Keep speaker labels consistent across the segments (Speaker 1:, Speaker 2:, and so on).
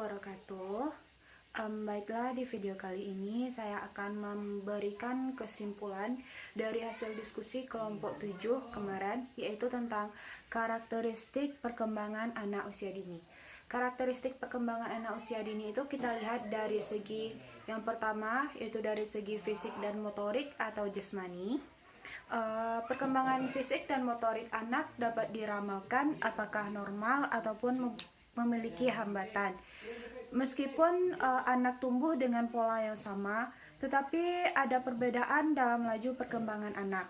Speaker 1: wabarakatuh. Baiklah, di video kali ini saya akan memberikan kesimpulan dari hasil diskusi kelompok 7 kemarin, yaitu tentang karakteristik perkembangan anak usia dini. Karakteristik perkembangan anak usia dini itu kita lihat dari segi yang pertama, yaitu dari segi fisik dan motorik atau jasmani. Perkembangan fisik dan motorik anak dapat diramalkan apakah normal ataupun memiliki hambatan. Meskipun anak tumbuh dengan pola yang sama, tetapi ada perbedaan dalam laju perkembangan anak.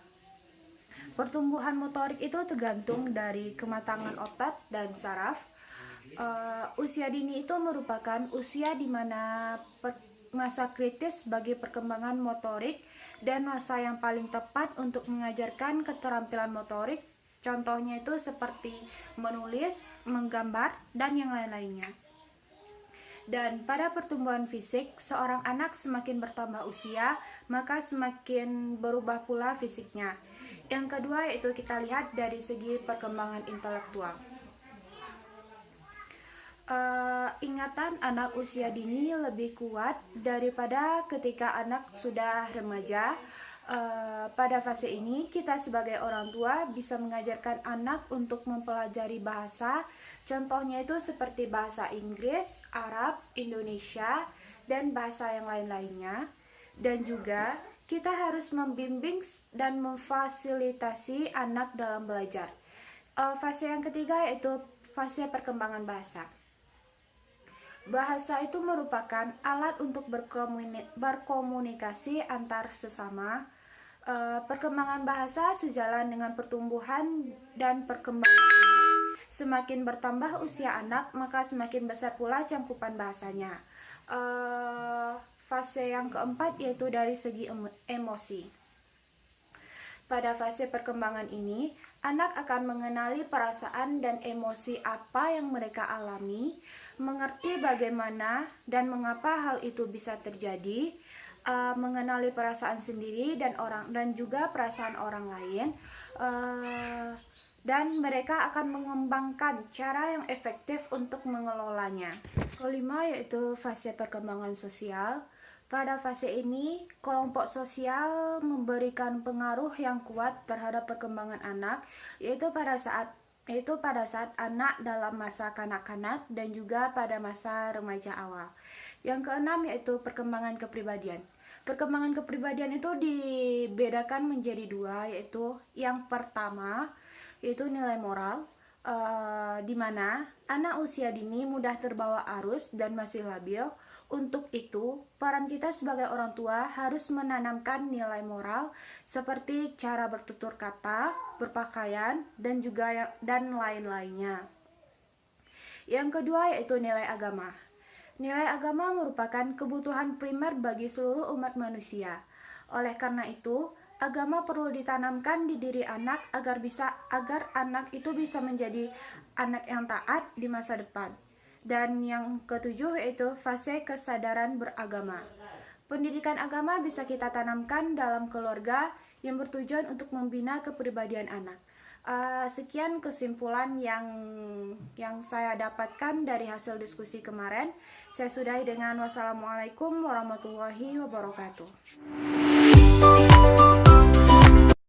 Speaker 1: Pertumbuhan motorik itu tergantung dari kematangan otot dan saraf. Usia dini itu merupakan usia di mana masa kritis bagi perkembangan motorik dan masa yang paling tepat untuk mengajarkan keterampilan motorik. Contohnya itu seperti menulis, menggambar, dan yang lain-lainnya. Dan pada pertumbuhan fisik, seorang anak semakin bertambah usia, maka semakin berubah pula fisiknya. Yang kedua yaitu kita lihat dari segi perkembangan intelektual. Ingatan anak usia dini lebih kuat daripada ketika anak sudah remaja. Pada fase ini kita sebagai orang tua bisa mengajarkan anak untuk mempelajari bahasa, contohnya itu seperti bahasa Inggris, Arab, Indonesia, dan bahasa yang lain-lainnya. Dan juga kita harus membimbing dan memfasilitasi anak dalam belajar. Fase yang ketiga yaitu fase perkembangan bahasa. Bahasa itu merupakan alat untuk berkomunikasi antar sesama. Perkembangan bahasa sejalan dengan pertumbuhan dan perkembangan anak. Semakin bertambah usia anak, maka semakin besar pula cangkupan bahasanya. Fase yang keempat yaitu dari segi emosi. Pada fase perkembangan ini, anak akan mengenali perasaan dan emosi apa yang mereka alami, mengerti bagaimana dan mengapa hal itu bisa terjadi, mengenali perasaan sendiri dan juga perasaan orang lain, dan mereka akan mengembangkan cara yang efektif untuk mengelolanya. Kelima yaitu fase perkembangan sosial. Pada fase ini, kelompok sosial memberikan pengaruh yang kuat terhadap perkembangan anak, yaitu pada saat anak dalam masa kanak-kanak dan juga pada masa remaja awal. Yang keenam yaitu perkembangan kepribadian. Perkembangan kepribadian itu dibedakan menjadi dua, yaitu yang pertama yaitu nilai moral, di mana anak usia dini mudah terbawa arus dan masih labil. Untuk itu, peran kita sebagai orang tua harus menanamkan nilai moral seperti cara bertutur kata, berpakaian, dan lain-lainnya. Yang kedua yaitu nilai agama. Nilai agama merupakan kebutuhan primer bagi seluruh umat manusia. Oleh karena itu, agama perlu ditanamkan di diri anak agar anak itu bisa menjadi anak yang taat di masa depan. Dan yang ketujuh yaitu fase kesadaran beragama. Pendidikan agama bisa kita tanamkan dalam keluarga yang bertujuan untuk membina kepribadian anak. Sekian kesimpulan yang saya dapatkan dari hasil diskusi kemarin. Saya sudahi dengan wassalamualaikum warahmatullahi wabarakatuh.